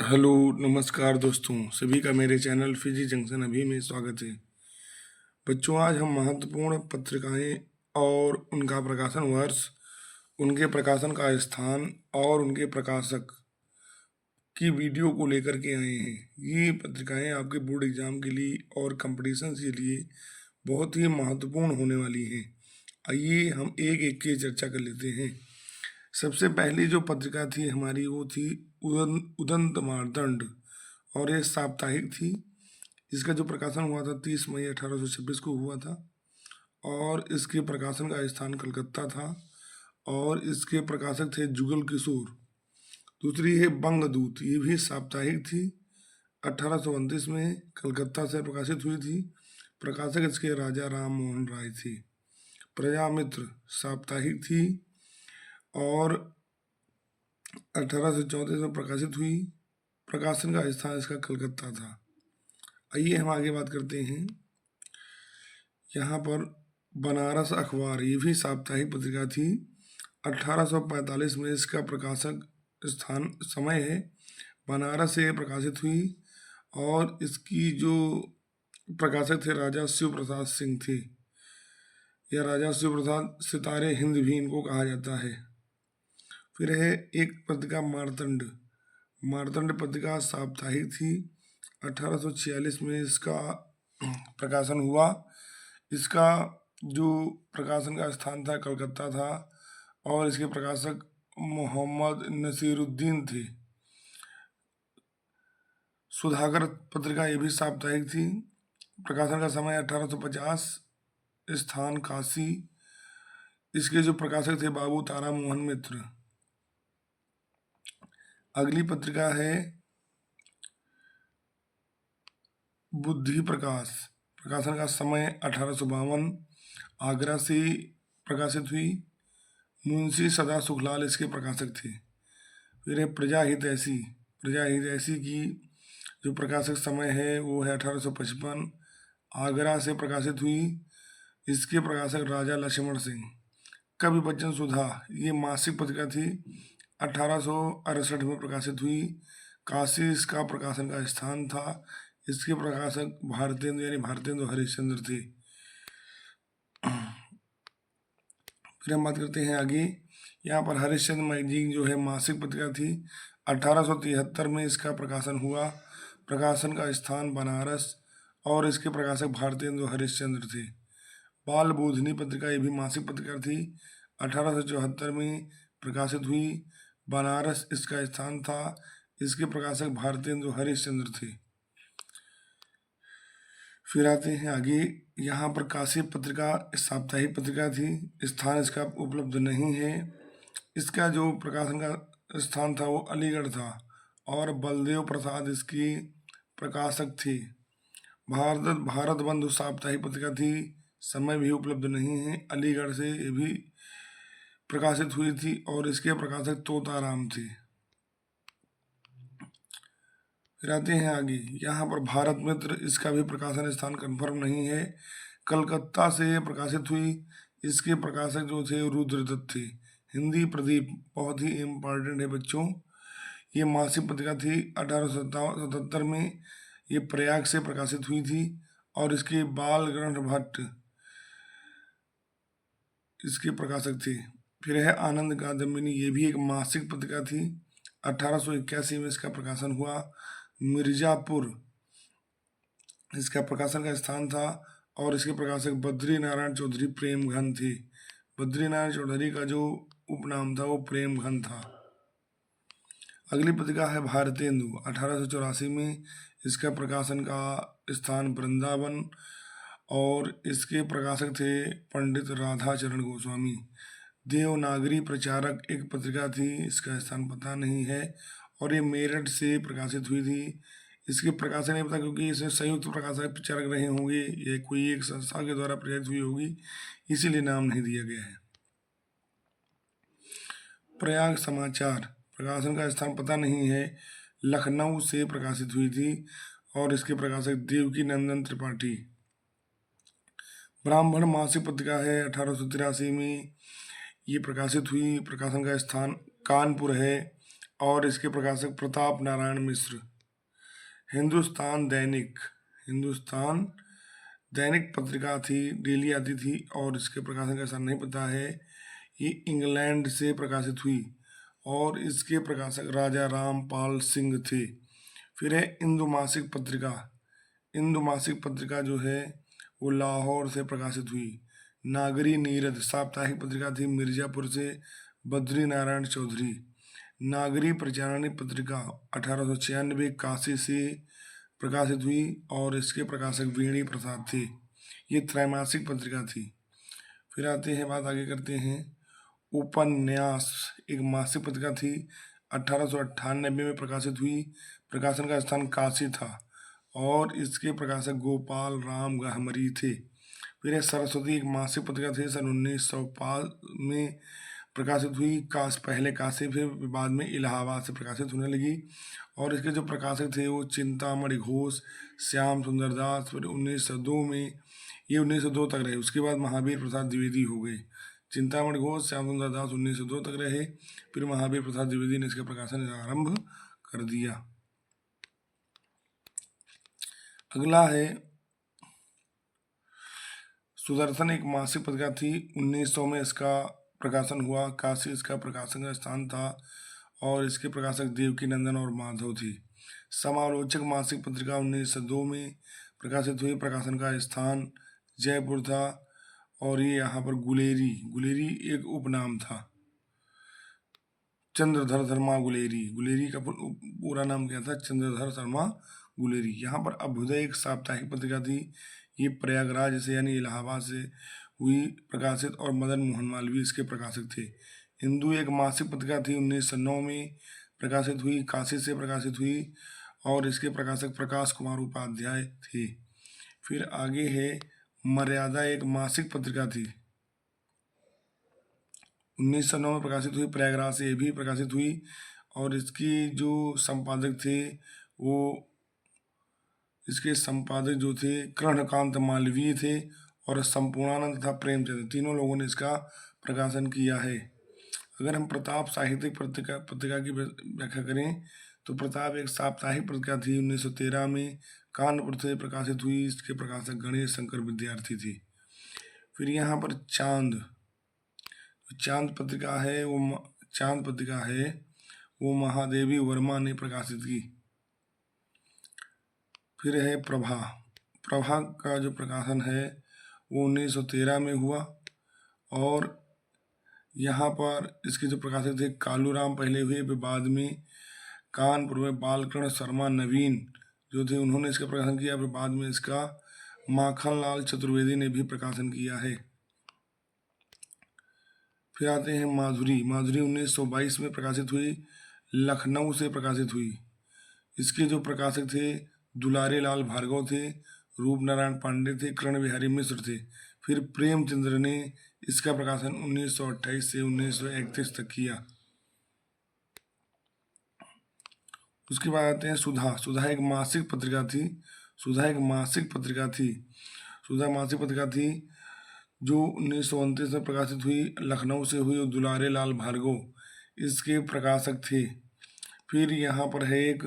Hello, नमस्कार दोस्तों, सभी का मेरे चैनल फिजी जंक्शन अभी में स्वागत है। बच्चों, आज हम महत्वपूर्ण पत्रिकाएं और उनका प्रकाशन वर्ष, उनके प्रकाशन का स्थान और उनके प्रकाशक की वीडियो को लेकर के आए हैं। ये पत्रिकाएं आपके बोर्ड एग्जाम के लिए और कंपटीशन के लिए बहुत ही महत्वपूर्ण होने वाली हैं। आइए हम एक एक की चर्चा कर लेते हैं। सबसे पहली जो पत्रिका थी हमारी वो थी उदंत मार्तंड, और ये साप्ताहिक थी। इसका जो प्रकाशन हुआ था 30 मई 1826 को हुआ था, और इसके प्रकाशन का स्थान कलकत्ता था, और इसके प्रकाशक थे जुगल किशोर। दूसरी है बंगदूत, ये भी साप्ताहिक थी, 1829 में कलकत्ता से प्रकाशित हुई थी। प्रकाशक इसके राजा राम मोहन राय थे। प्रजामित्र साप्ताहिक थी और 1834 में प्रकाशित हुई। प्रकाशन का स्थान इसका कलकत्ता था। आइए हम आगे बात करते हैं। यहाँ पर बनारस अखबार, ये भी साप्ताहिक पत्रिका थी। 1845 में इसका प्रकाशक स्थान समय है बनारस से प्रकाशित हुई, और इसकी जो प्रकाशक थे राजा शिव प्रसाद सिंह थे, या राजा शिव प्रसाद सितारे हिंद भी इनको कहा जाता है। फिर है एक पत्रिका मार्तंड। मार्तंड पत्रिका साप्ताहिक थी। 1846 में इसका प्रकाशन हुआ। इसका जो प्रकाशन का स्थान था कलकत्ता था, और इसके प्रकाशक मोहम्मद नसीरुद्दीन थे। सुधाकर पत्रिका ये भी साप्ताहिक थी। प्रकाशन का समय 1850, स्थान काशी। इसके जो प्रकाशक थे बाबू तारा मोहन मित्र। अगली पत्रिका है बुद्धि प्रकाश। प्रकाशन का समय 1852, आगरा से प्रकाशित हुई। मुंशी सदा सुखलाल इसके प्रकाशक थे। फिर है प्रजाहित ऐसी। प्रजाहित ऐसी की जो प्रकाशक समय है वो है 1855, आगरा से प्रकाशित हुई। इसके प्रकाशक राजा लक्ष्मण सिंह। कवि बच्चन सुधा, ये मासिक पत्रिका थी, 1868 में प्रकाशित हुई। काशी इसका प्रकाशन का स्थान था। इसके प्रकाशक भारतेंदु यानी भारतेंदु हरिश्चंद्र थे। फिर हम बात करते हैं आगे। यहाँ पर हरिश्चंद्र मैगजीन जो है मासिक पत्रिका थी। 1873 में इसका प्रकाशन हुआ। प्रकाशन का स्थान बनारस, और इसके प्रकाशक भारतेंदु हरिश्चंद्र थे। बाल बोधनी पत्रिका ये भी मासिक पत्रिका थी, 1874 में प्रकाशित हुई। बनारस इसका स्थान था। इसके प्रकाशक भारतेंदु हरिश्चंद्र थे। फिर आते हैं आगे। यहाँ पर काशी पत्रिका साप्ताहिक पत्रिका थी, स्थान इसका उपलब्ध नहीं है। इसका जो प्रकाशन का स्थान था वो अलीगढ़ था, और बलदेव प्रसाद इसकी प्रकाशक थे। भारत बंधु साप्ताहिक पत्रिका थी, समय भी उपलब्ध नहीं है। अलीगढ़ से ये भी प्रकाशित हुई थी, और इसके प्रकाशक तोताराम थे। फिर आते हैं आगे। यहाँ पर भारत मित्र, इसका भी प्रकाशन स्थान कंफर्म नहीं है। कलकत्ता से प्रकाशित हुई। इसके प्रकाशक जो थे रुद्रदत्त थे। हिंदी प्रदीप बहुत ही इम्पोर्टेंट है बच्चों। ये मासिक पत्रिका थी, 1877 में ये प्रयाग से प्रकाशित हुई थी, और इसके बाल ग्रंथ भट्ट इसके प्रकाशक थे। फिर है आनंद कादम्बिनी, ये भी एक मासिक पत्रिका थी, 1881 में इसका प्रकाशन हुआ। मिर्जापुर इसका प्रकाशन का स्थान था, और इसके प्रकाशक बद्री नारायण चौधरी प्रेम घन थे। बद्री नारायण चौधरी का जो उपनाम था वो प्रेम घन था। अगली पत्रिका है भारतेंदु, 1884 में इसका प्रकाशन का स्थान वृंदावन, और इसके प्रकाशक थे पंडित राधाचरण गोस्वामी। देवनागरी प्रचारक एक पत्रिका थी, इसका स्थान पता नहीं है, और ये मेरठ से प्रकाशित हुई थी। इसके प्रकाशन नहीं पता, क्योंकि इसमें संयुक्त प्रकाशक प्रचारक रहे होंगे, ये कोई एक संस्था के द्वारा प्रकाशित हुई होगी, इसीलिए नाम नहीं दिया गया है। प्रयाग समाचार, प्रकाशन का स्थान पता नहीं है, लखनऊ से प्रकाशित हुई थी, और इसके प्रकाशक देवकी नंदन त्रिपाठी। ब्राह्मण मासिक पत्रिका है, 1883 में ये प्रकाशित हुई। प्रकाशन का स्थान कानपुर है, और इसके प्रकाशक प्रताप नारायण मिश्र। हिंदुस्तान दैनिक पत्रिका थी, डेली आती थी और इसके प्रकाशन का स्थान नहीं पता है। ये इंग्लैंड से प्रकाशित हुई और इसके प्रकाशक राजा रामपाल सिंह थे। फिर है इंदु मासिक पत्रिका। इंदु मासिक पत्रिका जो है वो लाहौर से प्रकाशित हुई। नागरी नीरद साप्ताहिक पत्रिका थी, मिर्जापुर से बद्री नारायण चौधरी। नागरी प्रचारणी पत्रिका 1896 काशी से प्रकाशित हुई और इसके प्रकाशक वेणी प्रसाद थे। ये त्रैमासिक पत्रिका थी। फिर आते हैं, बात आगे करते हैं। उपन्यास एक मासिक पत्रिका थी, 1898 में प्रकाशित हुई। प्रकाशन का स्थान काशी था और इसके प्रकाशक गोपाल राम गहमरी थे। फिर है सरस्वती एक मासिक पत्रिका थी, सन 1905 में प्रकाशित हुई। पहले काशी, फिर बाद में इलाहाबाद से प्रकाशित होने लगी और इसके जो प्रकाशक थे वो चिंतामणि घोष, श्याम सुंदर दास। फिर 1902 में, ये 1902 तक रहे, उसके बाद महावीर प्रसाद द्विवेदी हो गए। चिंतामणि घोष, श्याम सुंदर दास 1902 तक रहे, फिर महावीर प्रसाद द्विवेदी ने इसका प्रकाशन आरंभ कर दिया। अगला है सुदर्शन एक मासिक पत्रिका थी, 1900 में इसका प्रकाशन हुआ। काशी इसका प्रकाशन का स्थान था और इसके प्रकाशक देवकी नंदन और माधव थे। समालोचक मासिक पत्रिका 1902 में प्रकाशित हुई। प्रकाशन का स्थान जयपुर था और ये यहाँ पर गुलेरी एक उपनाम था। चंद्रधर शर्मा गुलेरी का पूरा नाम क्या था? चंद्रधर शर्मा गुलेरी। यहाँ पर अभ्युदय एक साप्ताहिक पत्रिका थी, ये प्रयागराज से यानी इलाहाबाद से हुई प्रकाशित और मदन मोहन मालवीय इसके प्रकाशक थे। हिंदू एक मासिक पत्रिका थी, 1909 में प्रकाशित हुई। काशी से प्रकाशित हुई और इसके प्रकाशक प्रकाश कुमार उपाध्याय थे। फिर आगे है मर्यादा एक मासिक पत्रिका थी, 1909 में प्रकाशित हुई। प्रयागराज से ये भी प्रकाशित हुई और इसकी जो संपादक थे वो, इसके संपादक जो थे कृष्णकांत मालवीय थे और संपूर्णानंद तथा प्रेमचंद, तीनों लोगों ने इसका प्रकाशन किया है। अगर हम प्रताप साहित्यिक पत्रिका की व्याख्या करें तो प्रताप एक साप्ताहिक पत्रिका थी, 1913 में कानपुर से प्रकाशित हुई। इसके प्रकाशक गणेश शंकर विद्यार्थी थे। फिर यहाँ पर चांद पत्रिका है वो महादेवी वर्मा ने प्रकाशित की। फिर है प्रभा का जो प्रकाशन है वो 1913 में हुआ और यहाँ पर इसके जो प्रकाशक थे कालूराम पहले हुए, फिर बाद में कानपुर में बालकृष्ण शर्मा नवीन जो थे उन्होंने इसका प्रकाशन किया। फिर बाद में इसका माखनलाल चतुर्वेदी ने भी प्रकाशन किया है। फिर आते हैं माधुरी 1922 में प्रकाशित हुई, लखनऊ से प्रकाशित हुई। इसके जो प्रकाशक थे दुलारे लाल भार्गव थे, रूप नारायण पांडे थे, कर्ण बिहारी मिश्र थे। फिर प्रेमचंद्र ने इसका प्रकाशन 1928 से 1931 तक किया। उसके बाद आते हैं सुधा एक मासिक पत्रिका थी। सुधा मासिक पत्रिका थी जो 1929 में प्रकाशित हुई, लखनऊ से हुई और दुलारे लाल भार्गव इसके प्रकाशक थे। फिर यहाँ पर है एक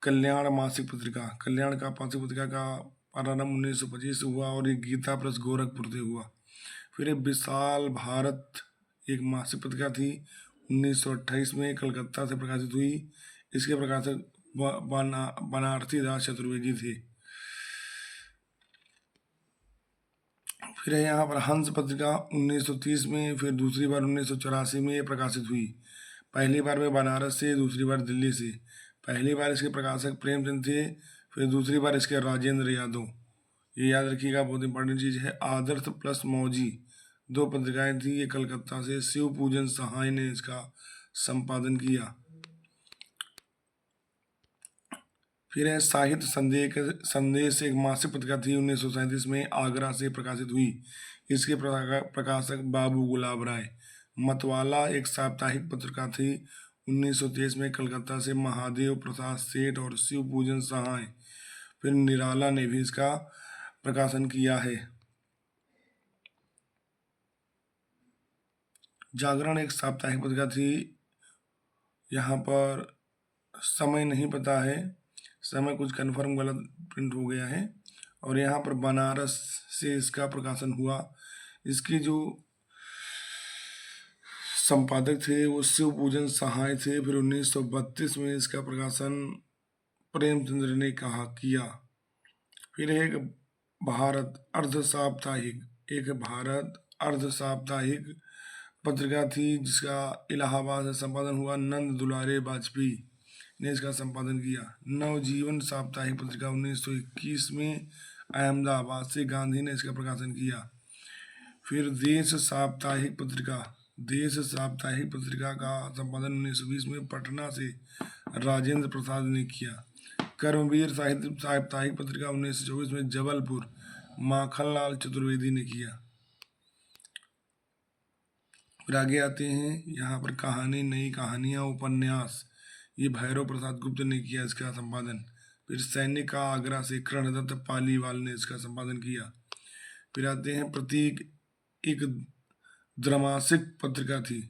कल्याण मासिक पत्रिका। कल्याण का मासिक पत्रिका का प्रारंभ 1925 से हुआ और ये गीता प्रेस गोरखपुर से हुआ। फिर एक विशाल भारत एक मासिक पत्रिका थी, 1928 में कलकत्ता से प्रकाशित हुई। इसके प्रकाशक बनारसी दास चतुर्वेदी थे। फिर है यहाँ पर हंस पत्रिका 1930 में, फिर दूसरी बार 1984 में ये प्रकाशित हुई। पहली बार में बनारस से, दूसरी बार दिल्ली से। पहली बार इसके प्रकाशक प्रेमचंद थे, फिर दूसरी बार इसके राजेंद्र यादव। ये याद रखिएगा, बहुत इंपॉर्टेंट चीज़ है। आदर्श प्लस मौजी दो पत्रिकाएं थी, ये कलकत्ता से। शिव पूजन सहाय ने इसका संपादन किया। फिर है साहित्य संदेश एक मासिक पत्रिका थी, 1937 में आगरा से प्रकाशित हुई। इसके प्रकाशक बाबू गुलाब राय। मतवाला एक साप्ताहिक पत्रिका थी, 1923 में कलकत्ता से महादेव प्रसाद सेठ और शिव पूजन सहाय। फिर निराला ने भी इसका प्रकाशन किया है। जागरण एक साप्ताहिक पत्रिका थी, यहाँ पर समय नहीं पता है, समय कुछ कन्फर्म गलत प्रिंट हो गया है। और यहाँ पर बनारस से इसका प्रकाशन हुआ। इसके जो संपादक थे वो शिव पूजन सहाय थे। फिर 1932 में इसका प्रकाशन प्रेमचंद्र ने कहा किया। फिर एक भारत अर्ध साप्ताहिक पत्रिका थी जिसका इलाहाबाद से संपादन हुआ। नंद दुलारे वाजपेयी ने इसका संपादन किया। नवजीवन साप्ताहिक पत्रिका 1921 में अहमदाबाद से गांधी ने इसका प्रकाशन किया। फिर देश साप्ताहिक पत्रिका का संपादन 1920 में पटना से राजेंद्र प्रसाद ने किया। कर्मवीर साप्ताहिक पत्रिका 1924 में जबलपुर माखनलाल चतुर्वेदी ने किया। फिर आगे आते हैं, यहाँ पर कहानी, नई कहानियाँ, उपन्यास, ये भैरव प्रसाद गुप्त ने किया इसका संपादन। फिर सैनिक का आगरा से कृष्णदत्त पालीवाल ने इसका संपादन किया। फिर आते हैं प्रतीक, एक द्रमासिक पत्रिका थी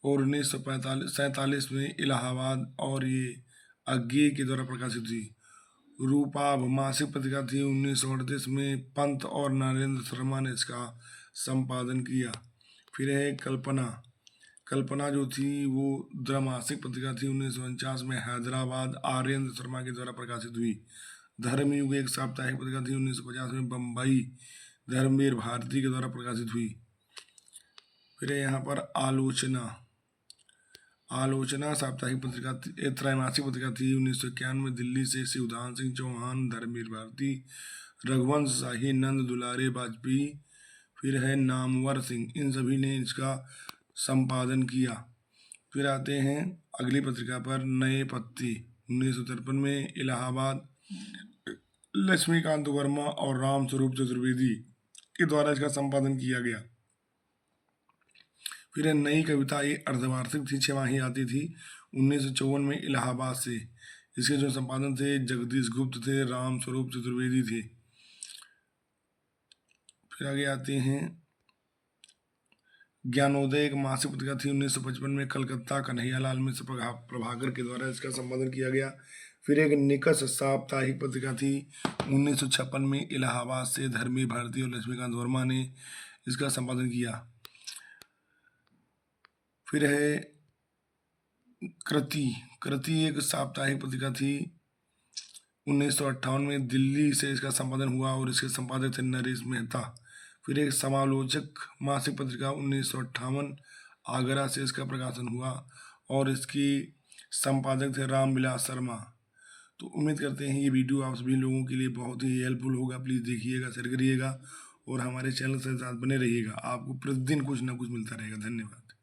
और 1947 में इलाहाबाद और ये अज्ञे के द्वारा प्रकाशित हुई। रूपाभ मासिक पत्रिका थी 1938 में पंत और नरेंद्र शर्मा ने इसका संपादन किया। फिर है कल्पना जो थी वो द्रमासिक पत्रिका थी 1949 में हैदराबाद आर्येंद्र शर्मा के द्वारा प्रकाशित हुई। धर्मयुग एक साप्ताहिक पत्रिका थी 1950 में बम्बई धर्मवीर भारती के द्वारा प्रकाशित हुई। फिर यहाँ पर आलोचना साप्ताहिक पत्रिका त्रैमासिक पत्रिका थी 1991 में दिल्ली से शिवदान सिंह चौहान, धर्मवीर भारती, रघुवंश शाही, नंद दुलारे वाजपेयी, फिर है नामवर सिंह, इन सभी ने इसका संपादन किया। फिर आते हैं अगली पत्रिका पर, नए पत्ते 1953 में इलाहाबाद लक्ष्मीकांत वर्मा और राम स्वरूप चतुर्वेदी के द्वारा इसका संपादन किया गया। फिर नई कविता, ये अर्धवार्षिक थी, 6 माही आती थी 1954 में इलाहाबाद से। इसके जो संपादन थे जगदीश गुप्त थे, राम स्वरूप चतुर्वेदी थे। फिर आगे आते हैं ज्ञानोदय, एक मासिक पत्रिका थी 1955 में कलकत्ता कन्हैयालाल मिश्र प्रभाकर के द्वारा इसका संपादन किया गया। फिर एक निकष साप्ताहिक पत्रिका थी 1956 में इलाहाबाद से धर्मवीर भारती और लक्ष्मीकांत वर्मा ने इसका संपादन किया। फिर है कृति एक साप्ताहिक पत्रिका थी 1958 में दिल्ली से इसका संपादन हुआ और इसके संपादक थे नरेश मेहता। फिर एक समालोचक मासिक पत्रिका 1958 आगरा से इसका प्रकाशन हुआ और इसकी संपादक थे रामविलास शर्मा। तो उम्मीद करते हैं ये वीडियो आप सभी लोगों के लिए बहुत ही हेल्पफुल होगा। प्लीज़ देखिएगा, शेयर करिएगा और हमारे चैनल से साथ बने रहिएगा। आपको प्रतिदिन कुछ ना कुछ मिलता रहेगा। धन्यवाद।